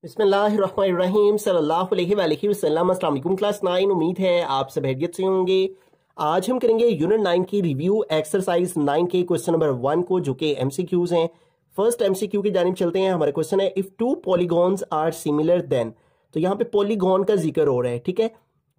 बिस्मिल्लाहिर्रहमानिर्रहीम सल्लल्लाहु अलैहि वसल्लम। अस्सलाम वालेकुम क्लास 9। उम्मीद है आप सब खैरियत से होंगे। आज हम करेंगे यूनिट 9 की रिव्यू एक्सरसाइज 9 के क्वेश्चन नंबर 1 को, जो कि एमसीक्यूज हैं। फर्स्ट एमसीक्यू की जानिब चलते हैं। हमारा क्वेश्चन है if two polygons are similar then. तो यहाँ पे पॉलीगॉन का जिक्र हो रहा है, ठीक है।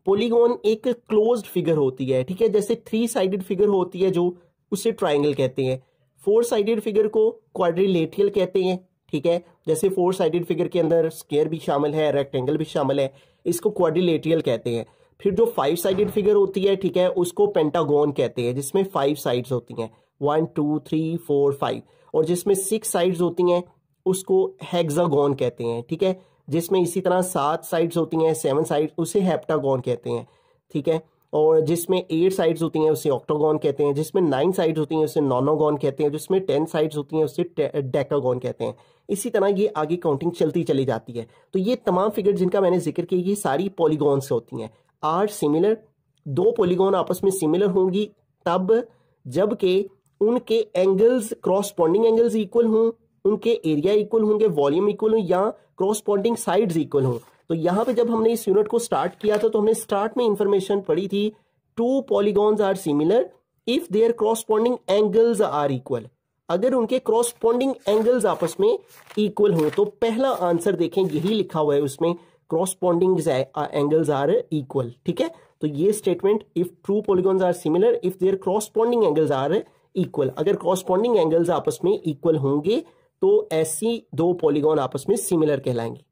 पॉलीगॉन एक क्लोज्ड फिगर होती है, ठीक है। जैसे 3 साइडेड फिगर होती है जो उसे ट्राइंगल कहते हैं। 4 साइडेड फिगर को क्वाड्रिलेटरल कहते हैं, ठीक है। जैसे 4 साइडेड फिगर के अंदर स्क्वायर भी शामिल है, रेक्टेंगल भी शामिल है, इसको क्वाड्रिलेटरल कहते हैं। फिर जो 5 साइडेड फिगर होती है, ठीक है, उसको पेंटागोन कहते हैं, जिसमें 5 साइड्स होती हैं, 1 2 3 4 5। और जिसमें 6 साइड्स होती हैं उसको हेक्सागोन कहते हैं, ठीक है। जिसमें इसी तरह 7 साइड्स होती हैं, 7 साइड, उसे हेप्टागोन कहते हैं, ठीक है। और जिसमें 8 साइड्स होती हैं उसे ऑक्टागोन कहते हैं, जिसमें 9 साइड्स होती हैं उसे नोनोगोन कहते हैं, जिसमें 10 साइड्स होती हैं उसे डेकागोन कहते हैं। इसी तरह ये आगे काउंटिंग चलती चली जाती है। तो ये तमाम फिगर जिनका मैंने जिक्र किया ये सारी पॉलीगॉन्स होती हैं। आर सिमिलर, 2 पॉलीगॉन आपस में सिमिलर होंगी तब जबकि उनके एंगल्स क्रॉसपॉन्डिंग एंगल्स इक्वल हों, उनके एरिया इक्वल होंगे, वॉल्यूम इक्वल हो, या क्रॉसपॉन्डिंग साइड्स इक्वल हों। तो यहां पे जब हमने इस यूनिट को स्टार्ट किया था तो हमने स्टार्ट में इंफॉर्मेशन पढ़ी थी 2 polygons are similar if their corresponding angles are equal. अगर उनके क्रॉसपॉन्डिंग एंगल्स आपस में इक्वल हो तो पहला आंसर देखें यही लिखा हुआ है उसमें, क्रॉसपॉन्डिंग एंगल्स आर इक्वल, ठीक है। तो ये statement if true polygons are similar if their corresponding angles are equal, अगर क्रॉसपॉन्डिंग एंगल्स आपस में इक्वल होंगे तो ऐसी 2 पॉलीगॉन आपस में सिमिलर कहलाएंगे।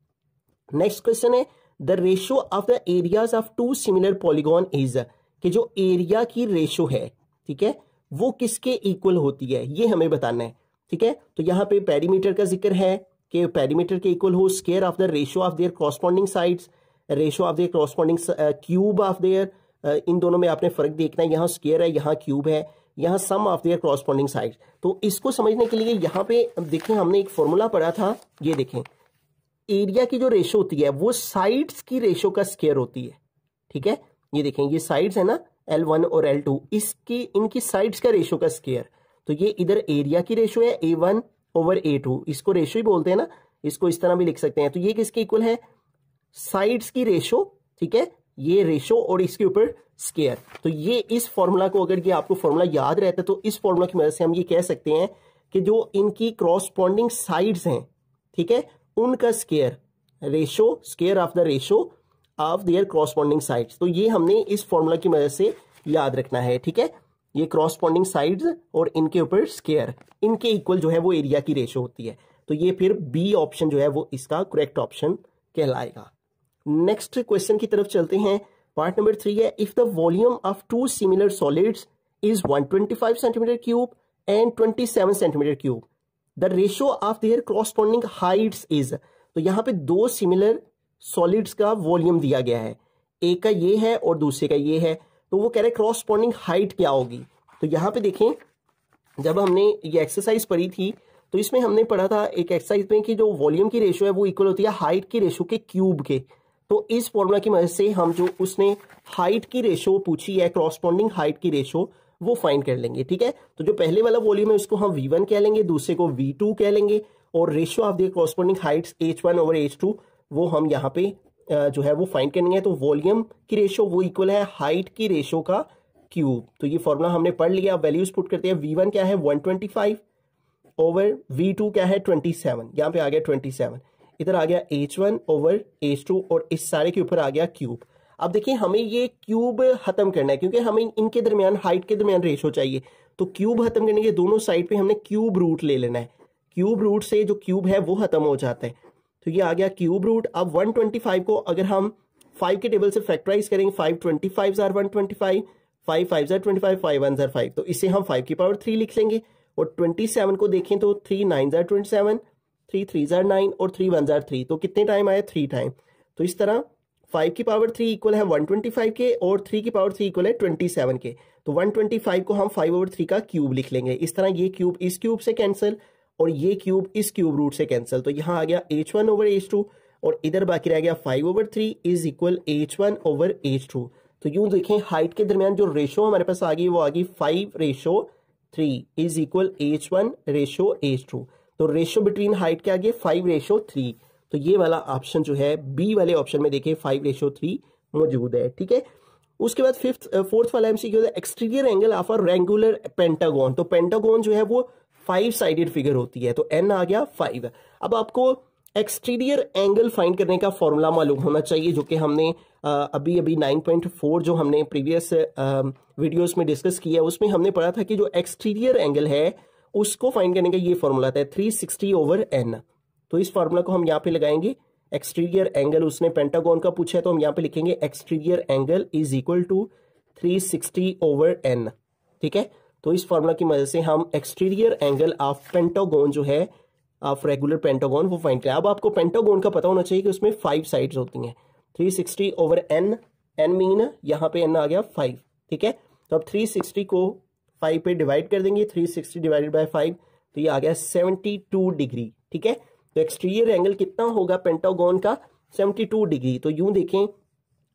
नेक्स्ट क्वेश्चन है the ratio of the areas of 2 similar polygon is, कि जो एरिया की रेशियो है, ठीक है, वो किसके इक्वल होती है ये हमें बताना है, ठीक है। तो यहां पे पेरीमीटर का जिक्र है कि पेरीमीटर के इक्वल हो square of the ratio of their corresponding sides, ratio of their corresponding cube of their, इन दोनों में आपने फर्क देखना है, यहां स्क्वायर है यहां क्यूब है, यहां सम ऑफ देयर कॉरस्पॉन्डिंग साइड्स। तो इसको समझने के लिए यहां पे देखें हमने एक फॉर्मूला पढ़ा था, ये देखें एरिया की जो रेशो होती है वो साइड्स की रेशो का स्क्वायर होती है, ठीक है। ये देखें ये साइड्स है ना L1 और L2, इसकी इनकी साइड्स का रेशो का स्क्वायर। तो ये इधर एरिया की रेशो है A1 ओवर A2, इसको रेशो ही बोलते हैं ना, इसको इस तरह भी लिख सकते हैं। तो ये किसके इक्वल है, साइड्स की रेशो, ठीक है, ये रेशो और इसके ऊपर स्क्वायर। तो ये इस फॉर्मूला को, अगर ये आपको फॉर्मूला याद रहता है तो इस फॉर्मूला की मदद से हम ये कह सकते हैं कि जो इनकी क्रॉसपॉन्डिंग साइड्स हैं, ठीक है, उनका square, ratio square of the ratio of their corresponding sides. तो ये हमने इस फॉर्मूला की मदद से याद रखना है, ठीक है। ये क्रॉसपॉन्डिंग साइड्स और इनके ऊपर स्क्वायर, इनके इक्वल जो है वो एरिया की रेशो होती है। तो ये फिर बी ऑप्शन जो है वो इसका करेक्ट ऑप्शन कहलाएगा। नेक्स्ट क्वेश्चन की तरफ चलते हैं। पार्ट नंबर 3 है if the volume of 2 similar solids is 125 centimetre cube and 27 centimetre cube, the ratio of there corresponding Heights is. तो यहां पे 2 सिमिलर सॉलिड्स का वॉल्यूम दिया गया है, एक का ये है और दूसरे का ये है। तो वो कह रहे क्रॉसपॉन्डिंग हाइट क्या होगी। तो यहां पे देखें जब हमने ये एक्सरसाइज पढ़ी थी तो इसमें हमने पढ़ा था एक एक्सरसाइज में कि जो वॉल्यूम की रेशियो है वो इक्वल होती है हाइट की रेशियो के क्यूब के। तो इस फॉर्मूला की मदद से हम जो उसने हाइट की रेशियो पूछी है, क्रॉसपॉन्डिंग हाइट की रेशियो, वो फाइंड कर लेंगे, ठीक है। तो जो पहले वाला वॉल्यूम है उसको हम V1 कह लेंगे, दूसरे को V2 कह लेंगे, और ratio of the corresponding Heights H1 over H2 वो हम यहाँ पे जो है वो फाइंड करेंगे। तो वॉल्यूम की रेशियो वो इक्वल है हाइट की रेशियो का क्यूब। तो ये फॉर्मूला हमने पढ़ लिया, वैल्यूज पुट करते हैं। V1 क्या है 125 ओवर V2 क्या है 27, यहाँ पे आ गया 27, इधर आ गया H1 ओवर H2 और इस सारे के ऊपर आ गया क्यूब। अब देखिए हमें ये क्यूब खत्म करना है क्योंकि हमें इनके दरमियान हाइट के दरमियान रेशो चाहिए। तो क्यूब खत्म करने के दोनों साइड पे हमने क्यूब रूट ले लेना है, क्यूब रूट से जो क्यूब है वो खत्म हो जाता है। तो ये आ गया क्यूब रूट। अब 125 को अगर हम 5 के टेबल से फैक्टराइज करेंगे, 5 25 आर 125, 5 5 आर 25, 5 1 आर 5, तो इसे हम 5 की पावर 3 लिख लेंगे। और 27 को देखें तो 3 9 आर 27, 3 3 आर 9 और 3 1 आर 3, तो कितने टाइम आया 3 टाइम। तो इस तरह 5 की पावर 3 इक्वल है 125 के और 3 की पावर 3 इक्वल है 27 के। तो 125 को हम 5 ओवर 3 का क्यूब लिख लेंगे। इस तरह ये क्यूब इस क्यूब से कैंसिल और ये क्यूब इस क्यूब रूट से कैंसिल। तो यहाँ आ गया H1 ओवर H2 और इधर बाकी रह गया 5 over 3 is equal H1 over H2। तो यूं देखें हाइट के दरमियान जो रेशो हमारे पास आ गई वो आ गई 5:3 is equal H1 ratio H2। तो रेशो बिटवीन हाइट क्या आ गया 5:3। तो ये वाला ऑप्शन जो है बी वाले ऑप्शन में देखें 5:3 मौजूद है। ठीक है, उसके बाद फोर्थ वाला एमसीक्यू है exterior angle of a regular pentagon. तो पेंटागन जो है वो 5 साइडेड फिगर होती है, तो एन आ गया 5। अब आपको एक्सटीरियर एंगल फाइंड करने का फॉर्मूला मालूम होना चाहिए, जो कि हमने अभी 9.4 जो हमने प्रीवियस वीडियोस में डिस्कस किया उसमें हमने पढ़ा था कि जो एक्सटीरियर एंगल है उसको फाइंड करने का ये फॉर्मूला था 360/n। तो इस फॉर्मूला को हम यहाँ पे लगाएंगे। एक्सटीरियर एंगल उसने पेंटागन का पूछा है, तो हम यहाँ पे लिखेंगे exterior angle is equal to 360/n। ठीक है, तो इस फॉर्मूला की मदद से हम एक्सटीरियर एंगल ऑफ पेंटागन जो है ऑफ रेगुलर पेंटागन वो फाइंड करें। अब आपको पेंटागन का पता होना चाहिए कि उसमें 5 साइड्स होती हैं। 360/n, n मीन यहाँ पे n आ गया 5। ठीक है, तो अब 360 को 5 पे डिवाइड कर देंगे, 360 डिवाइडेड बाय 5, तो ये आ गया 72 डिग्री। ठीक है, तो एक्सटीरियर एंगल कितना होगा पेंटागन का? 72 डिग्री। तो यूं देखें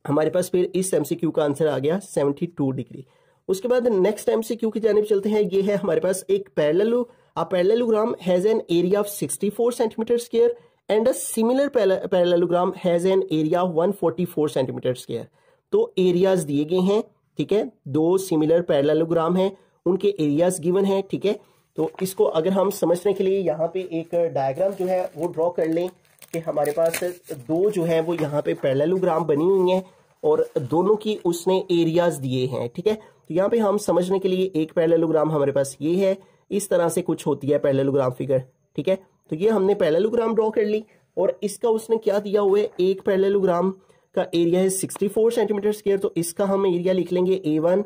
हमारे पास फिर इस एमसीक्यू का आंसर आ गया 72 डिग्री। उसके बाद नेक्स्ट एमसीक्यू की जानिब चलते हैं। ये है हमारे पास एक parallelogram has an area of 64 centimetre square and a similar parallelogram has an area of 144 centimetre square. तो एरियाज दिए गए हैं। ठीक है, 2 सिमिलर पैरेललोग्राम हैं, उनके एरियाज गिवन है। ठीक है, तो इसको अगर हम समझने के लिए यहाँ पे एक डायग्राम जो है वो ड्रॉ कर लें कि हमारे पास 2 जो है वो यहाँ पे पैरेललोग्राम बनी हुई हैं और दोनों की उसने एरियाज दिए हैं। ठीक है, तो यहाँ पे हम समझने के लिए एक पैरेललोग्राम हमारे पास ये है, इस तरह से कुछ होती है पैरेललोग्राम फिगर। ठीक है, तो ये हमने पैरेललोग्राम ड्रॉ कर ली और इसका उसने क्या दिया हुआ है, एक पैरेललोग्राम का एरिया है 64 सेंटीमीटर स्क्वायर, तो इसका हम एरिया लिख लेंगे A1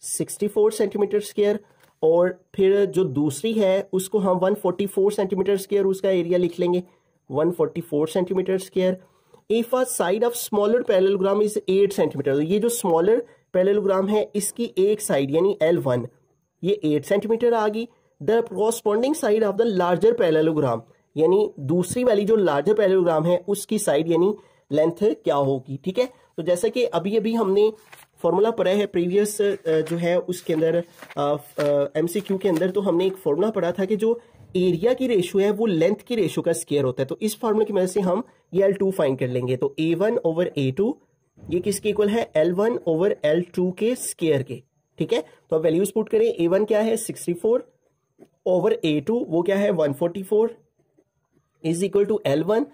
64 सेंटीमीटर स्क्वायर, और फिर जो दूसरी है उसको हम 144 सेंटीमीटर स्क्वायर उसका एरिया लिख लेंगे 144 centimetre square. If a side of smaller parallelogram is 8 centimetre, तो ये जो स्मॉलर पैरेललोग्राम है इसकी एक साइड यानी L1 ये 8 सेंटीमीटर आ गई। The corresponding side of the larger parallelogram, यानी दूसरी वाली जो लार्जर पैरेललोग्राम है उसकी साइड यानी लेंथ क्या होगी। ठीक है, तो जैसे कि अभी हमने फॉर्मूला पढ़ा है प्रीवियस जो है उसके अंदर एमसीक्यू के अंदर, तो हमने एक फॉर्मूला पढ़ा था कि जो एरिया की रेशियो है वो लेंथ की रेशियो का स्क्वायर होता है। तो इस फॉर्मूले की मदद से हम ये L2 फाइंड कर लेंगे। तो A1/A2 ये किसके इक्वल है? L1/L2 के स्क्वायर के। ठीक है, तो अब वैल्यूज पुट करें। A1 क्या है 64/A2 वो क्या है 144 इज इक्वल टू L1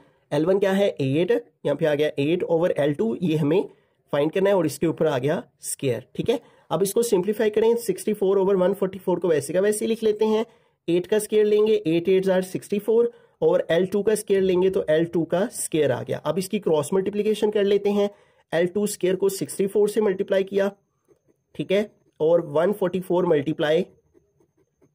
क्या है 8, यहाँ पे आ गया 8/L2, ये हमें फाइंड करना है और इसके ऊपर आ गया स्क्वायर। ठीक है, अब इसको सिंप्लीफाई करें, 64/144 को वैसे का वैसे लिख लेते हैं। 8 का स्क्वायर लेंगे, 8 8 are 64 और L2 का स्क्वायर लेंगे तो L2 का स्क्वायर आ गया। अब इसकी क्रॉस मल्टीप्लीकेशन कर लेते हैं। L2 स्क्वायर को 64 से मल्टीप्लाई किया, ठीक है, और 144 मल्टीप्लाई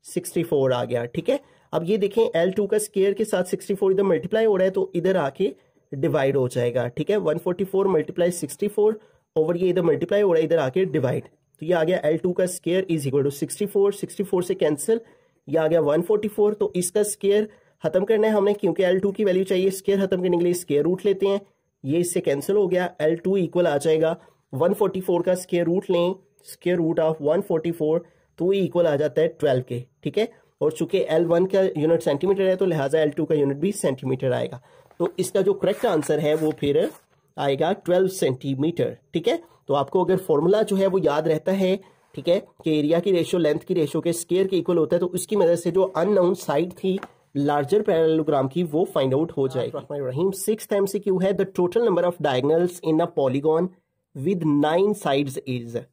64 आ गया। ठीक है, अब ये देखें L2 का स्क्वायर के साथ 64 इधर मल्टीप्लाई हो रहा है तो इधर आके डिवाइड हो जाएगा। ठीक है, 144 मल्टीप्लाई 64 ओवर ये इधर मल्टीप्लाई हो रहा है इधर आके डिवाइड, तो ये आ गया L2 का स्क्वायर इज इक्वल टू 64 से कैंसिल ये आ गया 144। तो इसका स्क्वायर खत्म करना है हमने, क्योंकि L2 की वैल्यू चाहिए। स्क्वायर खत्म करने के लिए स्क्वायर रूट लेते हैं, ये इससे कैंसिल हो गया। L2 इक्वल आ जाएगा 144 का स्क्वायर रूट लें, स्क्वायर रूट ऑफ 144 तो ये इक्वल आ जाता है 12 के। ठीक है, और चूंकि L1 का यूनिट सेंटीमीटर है तो लिहाजा L2 का यूनिट भी सेंटीमीटर आएगा। तो इसका जो करेक्ट आंसर है वो फिर आएगा 12 सेंटीमीटर। ठीक है, तो आपको अगर फॉर्मूला जो है वो याद रहता है, ठीक है, कि एरिया की रेशियो लेंथ की रेशियो के स्क्वायर के इक्वल होता है, तो उसकी मदद से जो अननोन साइड थी लार्जर पैरेललोग्राम की वो फाइंड आउट हो जाएगी। रहीम 6th MCQ है the total number of diagonals in a polygon with 9 sides is.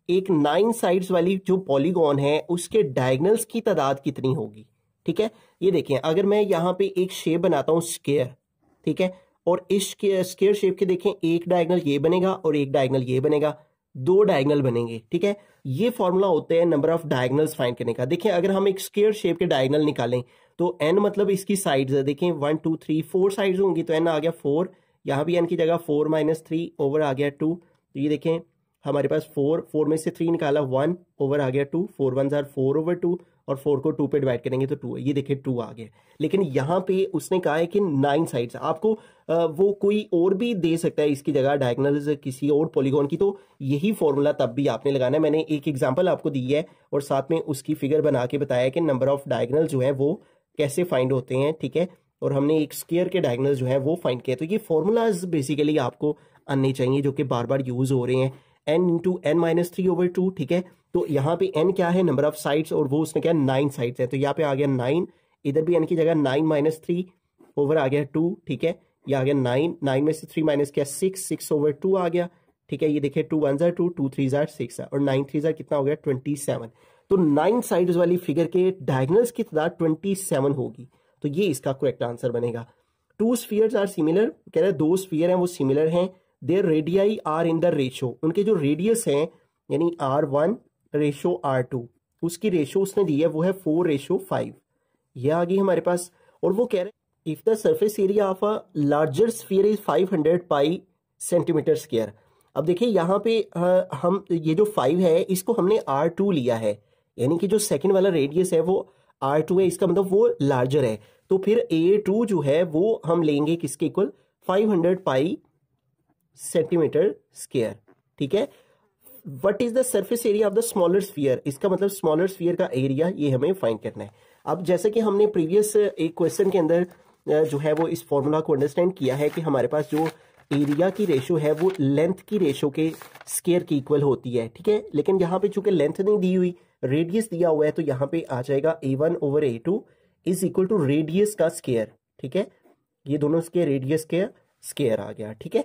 एक 9 साइड्स वाली जो पॉलीगॉन है उसके डायगोनल्स की तादाद कितनी होगी। ठीक है, ये देखें अगर मैं यहाँ पे एक शेप बनाता हूँ स्क्वायर, ठीक है, और इस स्क्वायर शेप के देखें एक डायगोनल ये बनेगा और एक डायगोनल ये बनेगा, 2 डायगोनल बनेंगे। ठीक है, ये फॉर्मूला होता है नंबर ऑफ डायगोनल्स फाइंड करने का। देखें अगर हम एक स्क्वायर शेप के डायगोनल निकालें तो n मतलब इसकी साइड्स है, देखें 1 2 3 4 साइड्स होंगी, तो n आ गया 4, यहाँ भी n की जगह 4 - 3 ओवर आ गया 2। तो ये देखें हमारे पास 4 में से 3 निकाला 1 ओवर आ गया 2, 4 1s are 4/2 और 4 को 2 पे डिवाइड करेंगे तो 2 है। ये देखिए 2 आ गया। लेकिन यहाँ पे उसने कहा है कि 9 साइड्स, आपको वो कोई और भी दे सकता है इसकी जगह डायगोनल्स किसी और पॉलीगॉन की, तो यही फॉर्मूला तब भी आपने लगाना है। मैंने एक एग्जांपल आपको दी है और साथ में उसकी फिगर बना के बताया कि नंबर ऑफ डायगोनल जो है वो कैसे फाइंड होते हैं। ठीक है, और हमने एक स्क्वायर के डायगोनल जो है वो फाइंड किया। तो ये फॉर्मूलाज बेसिकली आपको आने चाहिए जो कि बार बार यूज हो रहे हैं, n इंटू एन माइनस 3/2, ठीक है। तो यहाँ पे n क्या है, नंबर ऑफ साइड्स, और वो उसने क्या 9 साइड्स है, तो यहाँ पे आ गया 9, इधर भी n की जगह 9 माइनस 3 ओवर आ गया 2, ठीक है। ये आ गया 9, 9 में से 3 माइनस किया 6/2 आ गया, ठीक है। ये देखिए 2 1 जार 2, 2 3 जार 6 और 9 3 जार कितना हो गया 27। तो 9 साइड्स वाली फिगर के डायगोनल्स की तादाद 27 होगी, तो ये इसका करेक्ट आंसर बनेगा। 2 स्फीयर्स आर सिमिलर, कह रहे हैं 2 स्फीयर हैं वो सिमिलर हैं, their radii are in the ratio, उनके जो रेडियस हैं यानी R1 रेशो R2, उसकी रेशो उसने दी है वो है 4:5, ये आ गई हमारे पास। और वो कह रहे हैं if the surface area of a larger sphere is 500 pi centimetre square. अब देखिए यहाँ पे हम ये जो 5 है इसको हमने R2 लिया है, यानी कि जो सेकंड वाला रेडियस है वो R2 है, इसका मतलब वो लार्जर है। तो फिर A2 जो है वो हम लेंगे किसके इक्वल, 500 पाई सेंटीमीटर स्क्वायर, ठीक है। What is the surface area of the smaller sphere, इसका मतलब स्मॉलर स्फीयर का एरिया ये हमें फाइंड करना है। अब जैसे कि हमने प्रीवियस एक क्वेश्चन के अंदर जो है वो इस फॉर्मूला को अंडरस्टैंड किया है कि हमारे पास जो एरिया की रेशो है वो लेंथ की रेशो के स्क्वायर की इक्वल होती है, ठीक है। लेकिन यहाँ पे चूंकि लेंथ नहीं दी हुई, रेडियस दिया हुआ है, तो यहाँ पे आ जाएगा A1/A2 is equal to radius का स्क्वायर, ठीक है। ये दोनों के रेडियस के स्क्वायर आ गया, ठीक है,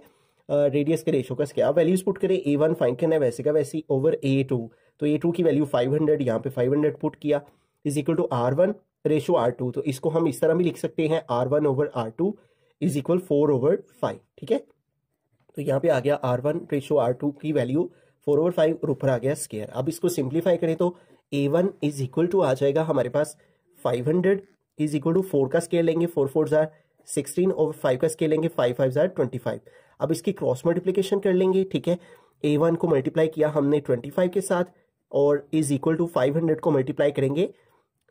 रेडियस के रेशो का स्क्वायर। अब वैल्यूज पुट करें, A1 फाइंड करना है वैसे का वैसी ओवर A2, तो A2 की वैल्यू 500, यहाँ पे 500 पुट किया is equal to R1 ratio R2, तो इसको हम इस तरह भी लिख सकते हैं R1/R2 इज इक्वल 4/5, ठीक है। तो यहाँ पे आ गया R1 रेशो R2 की वैल्यू 4/5 और ऊपर आ गया स्क्वायर। अब इसको सिंप्लीफाई करें तो A1 इज इक्वल टू आ जाएगा हमारे पास 500 इज इक्वल टू 4 का स्केयर लेंगे, 4 4 जार 16 और 5 का स्केयर लेंगे, 5 5 जार 25। अब इसकी क्रॉस मल्टीप्लिकेशन कर लेंगे, ठीक है। A1 को मल्टीप्लाई किया हमने 25 के साथ और इज इक्वल टू 500 को मल्टीप्लाई करेंगे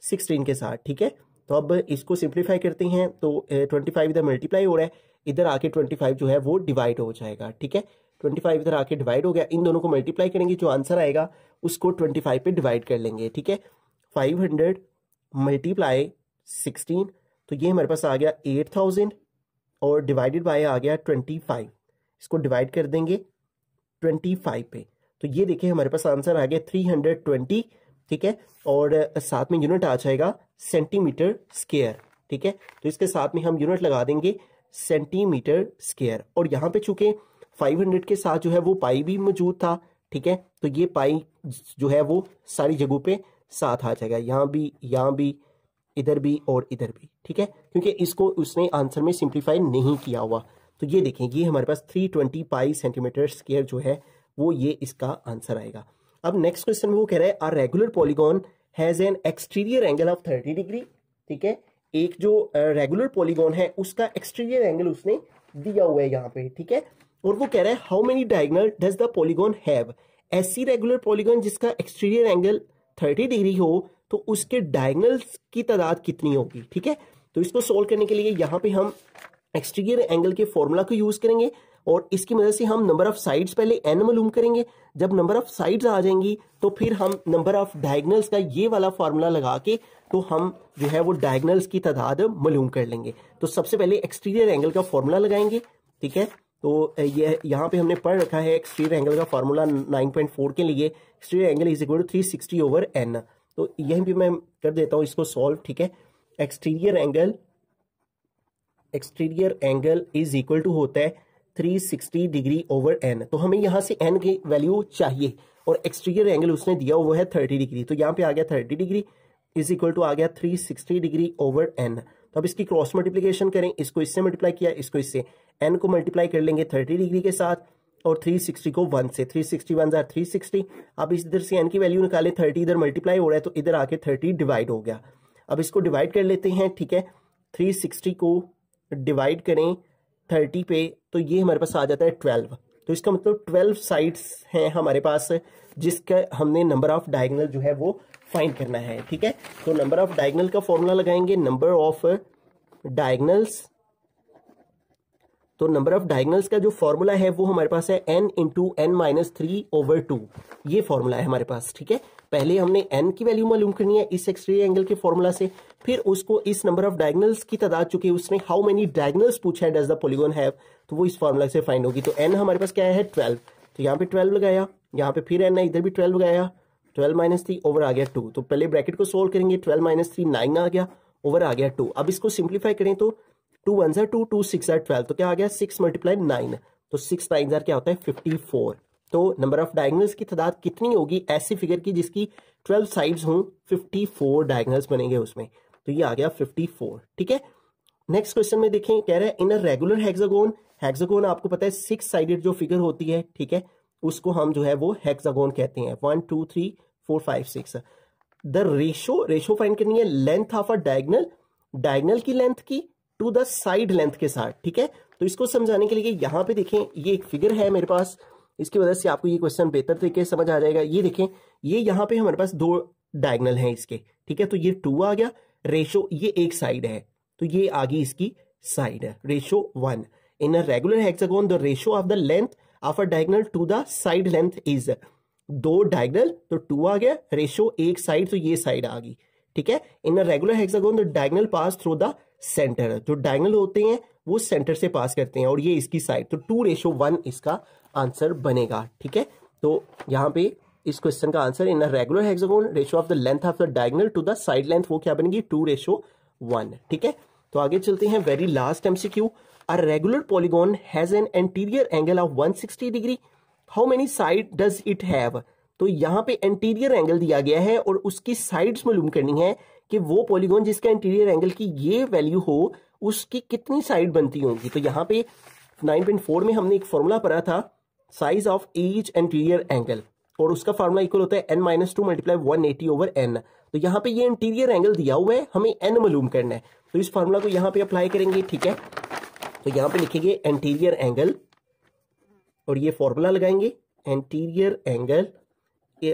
16 के साथ, ठीक है। तो अब इसको सिंप्लीफाई करते हैं तो 25 इधर मल्टीप्लाई हो रहा है, इधर आके 25 जो है वो डिवाइड हो जाएगा, ठीक है। 25 इधर आके डिवाइड हो गया, इन दोनों को मल्टीप्लाई करेंगे, जो आंसर आएगा उसको 25 पे डिवाइड कर लेंगे, ठीक है। 500 मल्टीप्लाई 16, तो ये हमारे पास आ गया 8000 और डिवाइडेड बाय आ गया 25, इसको डिवाइड कर देंगे 25 पे, तो ये देखिए हमारे पास आंसर आ गया 320, ठीक है। और साथ में यूनिट आ जाएगा सेंटीमीटर स्क्वायर, ठीक है। तो इसके साथ में हम यूनिट लगा देंगे सेंटीमीटर स्क्वायर, और यहाँ पे चूंकि 500 के साथ जो है वो पाई भी मौजूद था, ठीक है, तो ये पाई जो है वो सारी जगहों पे साथ आ जाएगा, यहाँ भी, इधर भी और इधर भी, ठीक है, क्योंकि इसको उसने आंसर में सिंप्लीफाई नहीं किया हुआ। तो ये देखें, ये हमारे पास 320 पाई सेंटीमीटर स्क्वायर जो है वो ये इसका आंसर आएगा। अब नेक्स्ट क्वेश्चन में वो कह रहा है, a regular polygon has an exterior angle of 30 degree, ठीक है। एक जो रेगुलर पॉलीगॉन है उसका एक्सटीरियर एंगल उसने दिया हुआ है यहाँ पे, ठीक है। और वो कह रहा है how many diagonal does the polygon have, ऐसी रेगुलर पॉलीगॉन जिसका एक्सटीरियर एंगल 30 डिग्री हो तो उसके डायगोनल्स की तादाद कितनी होगी, ठीक है। तो इसको सोल्व करने के लिए यहाँ पे हम एक्सटीरियर एंगल के फॉर्मूला को यूज करेंगे और इसकी मदद से हम नंबर ऑफ साइड्स पहले n मालूम करेंगे, जब नंबर ऑफ साइड्स आ जाएंगी तो फिर हम नंबर ऑफ डायगोनल्स का ये वाला फार्मूला लगा के तो हम जो है वो डायगोनल्स की तादाद मालूम कर लेंगे। तो सबसे पहले एक्सटीरियर एंगल का फॉर्मूला लगाएंगे, ठीक है। तो ये यहाँ पे हमने पढ़ रखा है एक्सटीरियर एंगल का फॉर्मूला 9.4 के लिए, exterior angle is equal to 360/n। तो यहीं भी मैं कर देता हूँ इसको सॉल्व, ठीक है। Exterior angle is equal to होता है 360 डिग्री ओवर n। तो हमें यहाँ से n की वैल्यू चाहिए और एक्सटीरियर एंगल उसने दिया हुआ है 30 डिग्री, तो यहाँ पे आ गया 30 डिग्री इज इक्वल टू आ गया 360 डिग्री ओवर n। तो अब इसकी क्रॉस मल्टीप्लिकेशन करें, इसको इससे मल्टीप्लाई किया, इसको इससे, n को मल्टीप्लाई कर लेंगे 30 डिग्री के साथ और 360 को 1 से, 361 जार 360। अब इस इधर से n की वैल्यू निकाले, 30 इधर मल्टीप्लाई हो रहा है तो इधर आके 30 डिवाइड हो गया। अब इसको डिवाइड कर लेते हैं, ठीक है। 360 को डिवाइड करें 30 पे तो ये हमारे पास आ जाता है 12। तो इसका मतलब 12 साइड्स हैं हमारे पास जिसका हमने नंबर ऑफ डायगोनल जो है वो फाइंड करना है, ठीक है। तो नंबर ऑफ डायगोनल का फॉर्मूला लगाएंगे, नंबर ऑफ डायगोनल्स। तो नंबर ऑफ डायगोनल्स का जो फॉर्मूला है वो हमारे पास है n इंटू n-3/2, ये फॉर्मूला है हमारे पास, ठीक है। पहले हमने n की वैल्यू मालूम करनी है इस एक्सटीरियर एंगल के फॉर्मूला से, फिर उसको इस नंबर ऑफ डायगोनल्स की तादाद, चूंकि उसने हाउ मेनी डायगोनल्स पूछा है डज द पॉलीगॉन हैव, तो वो इस फॉर्मूला से फाइंड होगी। तो n हमारे पास क्या है 12, तो यहाँ पे 12 लगाया, यहाँ पे फिर n है, इधर भी 12 लगाया, 12 माइनस 3 ओवर आ गया 2। तो पहले ब्रैकेट को सोल्व करेंगे, 12 माइनस 3 9 आ गया, ओवर आ गया 2। अब इसको सिंप्लीफाई करें तो 2 1 2, 2 6 12, तो क्या आ गया 6 मल्टीप्लाई 9, तो 6 9 क्या होता है 54। तो नंबर ऑफ डायगोनल्स की तादाद कितनी होगी ऐसी फिगर की जिसकी 12 साइड्स हों, 54 डायगोनल्स बनेंगे उसमें, तो ये आ गया 54। ठीक है, नेक्स्ट क्वेश्चन में देखें, कह रहा है in a regular hexagon, hexagon आपको पता है 6 साइडेड जो फिगर होती है, ठीक है, उसको हम जो है वो हेक्सागोन कहते हैं। 1 2 3 4 5 6। द रेशो फाइंड करनी है length of a diagonal, diagonal की लेंथ की टू द साइड लेंथ के साथ। ठीक है, तो इसको समझाने के लिए यहाँ पे देखें, ये एक फिगर है मेरे पास, इसकी वजह से आपको ये क्वेश्चन बेहतर तरीके से समझ आ जाएगा। ये देखें, ये यहाँ पे हमारे पास 2 डायगोनल हैं इसके, ठीक है, तो ये 2 आ गया, रेशो ये एक साइड है, तो ये आ गई इसकी साइड है, ratio 1। In a regular hexagon the ratio of the length of a diagonal to the side length is, 2 diagonal तो 2 आ गया, रेशो एक साइड तो ये साइड आ गई। ठीक है, in a regular hexagon the diagonal pass through the centre, जो diagonal होते हैं वो सेंटर से पास करते हैं, और ये इसकी साइड, तो 2:1 इसका आंसर बनेगा। ठीक है, तो यहाँ पे इस क्वेश्चन का answer in a regular hexagon ratio of the length of the diagonal to the side length, वो क्या बनेगी 2:1। ठीक है, तो आगे चलते हैं, very last MCQ. A regular polygon has an anterior angle of 160 degree, how many side does it have. तो यहाँ पे एंटीरियर एंगल दिया गया है और उसकी साइड्स मालूम करनी है कि वो पॉलीगॉन जिसका एंटीरियर एंगल की ये वैल्यू हो उसकी कितनी साइड बनती होंगी। तो यहाँ पे 9.4 में हमने एक फॉर्मूला पढ़ा था, size of each anterior angle, और उसका फार्मूला इक्वल होता है n-2 मल्टीप्लाई 180 ओवर n। तो यहाँ पे ये इंटीरियर एंगल दिया हुआ है, हमें n मालूम करना है, तो इस फार्मूला को यहाँ पे अप्लाई करेंगे। ठीक है, तो यहाँ पे लिखेंगे एंटीरियर एंगल और ये फॉर्मूला लगाएंगे एंटीरियर एंगल,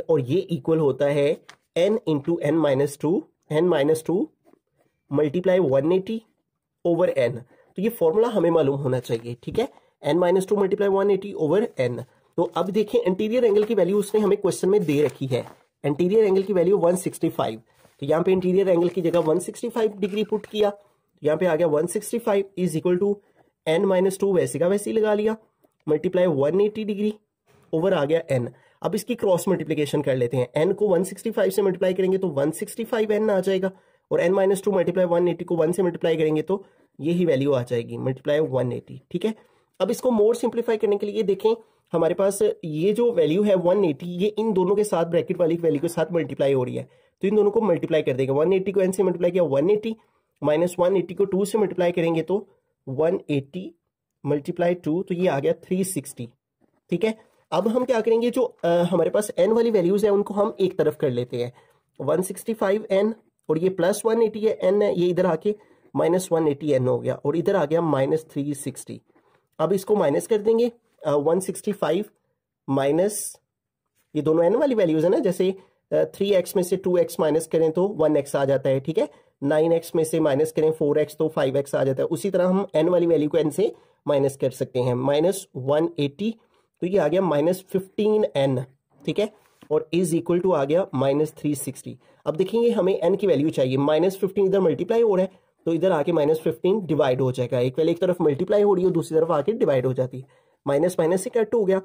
और ये इक्वल होता है n into n-2 multiply 180 over n। तो ये फॉर्मूला हमें मालूम होना चाहिए। ठीक है, n-2 मल्टीप्लाई 180 ओवर n। तो अब देखें एंटीरियर एंगल की वैल्यू उसने हमें क्वेश्चन में दे रखी है, एंटीरियर एंगल की वैल्यू 165, तो यहाँ पे एंटीरियर एंगल की जगह 165 डिग्री पुट किया, तो यहाँ पे आ गया 165 इज इक्वल टू n-2 वैसे का वैसे ही लगा लिया, मल्टीप्लाई 180 डिग्री ओवर आ गया n। अब इसकी क्रॉस मल्टीप्लिकेशन कर लेते हैं, n को 165 से मल्टीप्लाई करेंगे तो 165n आ जाएगा, और n-2 मल्टीप्लाई 180 को 1 से मल्टीप्लाई करेंगे तो यही वैल्यू आ जाएगी, मल्टीप्लाई 180। ठीक है, अब इसको मोर सिंप्लीफाई करने के लिए देखें, हमारे पास ये जो वैल्यू है 180, ये इन दोनों के साथ ब्रैकेट वाली वैल्यू के साथ मल्टीप्लाई हो रही है, तो इन दोनों को मल्टीप्लाई कर देगा। 180 को n से मल्टीप्लाई किया 180, माइनस 180 को 2 से मल्टीप्लाई करेंगे तो 180 मल्टीप्लाई 2, तो ये आ गया 360। ठीक है, अब हम क्या करेंगे, जो हमारे पास n वाली वैल्यूज है उनको हम एक तरफ कर लेते हैं, 165n और ये प्लस 180 है n है, ये इधर आके माइनस 180n हो गया, और इधर आ गया माइनस 360। अब इसको माइनस कर देंगे, 165 माइनस ये दोनों n वाली वैल्यूज है ना, जैसे 3x में से 2x माइनस करें तो 1x आ जाता है। ठीक है, 9x में से माइनस करें 4x तो 5x आ जाता है। उसी तरह हम n वाली वैल्यू को n से माइनस कर सकते हैं, माइनस 180, तो ये आ गया माइनस 15n। ठीक है, और इज इक्वल टू आ गया माइनस 360। अब देखेंगे हमें n की वैल्यू चाहिए, माइनस 15 इधर मल्टीप्लाई हो रहा है तो इधर आके माइनस 15 डिवाइड हो जाएगा, एक पहले एक तरफ मल्टीप्लाई हो रही है दूसरी तरफ आके डिवाइड हो जाती है, माइनस माइनस से कट हो गया।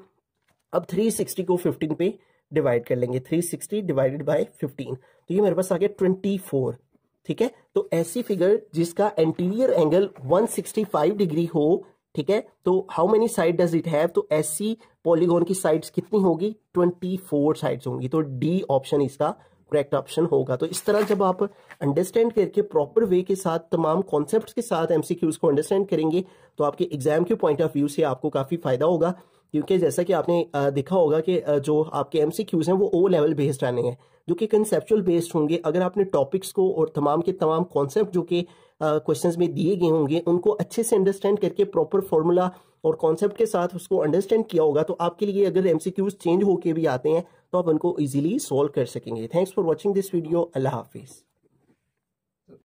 अब 360 को 15 पे डिवाइड कर लेंगे, 360 डिवाइडेड बाय 15, तो ये मेरे पास आ गया 24। ठीक है, तो ऐसी फिगर जिसका एंटीरियर एंगल 165 डिग्री हो, ठीक है, तो how many side does it have, तो ऐसी पॉलीगॉन की साइड्स कितनी होगी, 24 साइड्स होंगी, तो डी ऑप्शन इसका करेक्ट ऑप्शन होगा। तो इस तरह जब आप अंडरस्टैंड करके प्रॉपर वे के साथ तमाम कॉन्सेप्ट्स के साथ एमसीक्यूज को अंडरस्टैंड करेंगे तो आपके एग्जाम के पॉइंट ऑफ व्यू से आपको काफ़ी फायदा होगा, क्योंकि जैसा कि आपने देखा होगा कि जो आपके एमसीक्यूज हैं वो ओ लेवल बेस्ड आने हैं, जो कि कंसेप्चुअल बेस्ड होंगे। अगर आपने टॉपिक्स को और तमाम के तमाम कॉन्सेप्ट जो कि क्वेश्चंस में दिए गए होंगे उनको अच्छे से अंडरस्टैंड करके प्रॉपर फॉर्मूला और कॉन्सेप्ट के साथ उसको अंडरस्टैंड किया होगा, तो आपके लिए अगर एमसीक्यूज चेंज होके भी आते हैं तो आप उनको इजीली सॉल्व कर सकेंगे। Thanks for watching this video. अल्लाह हाफिज़।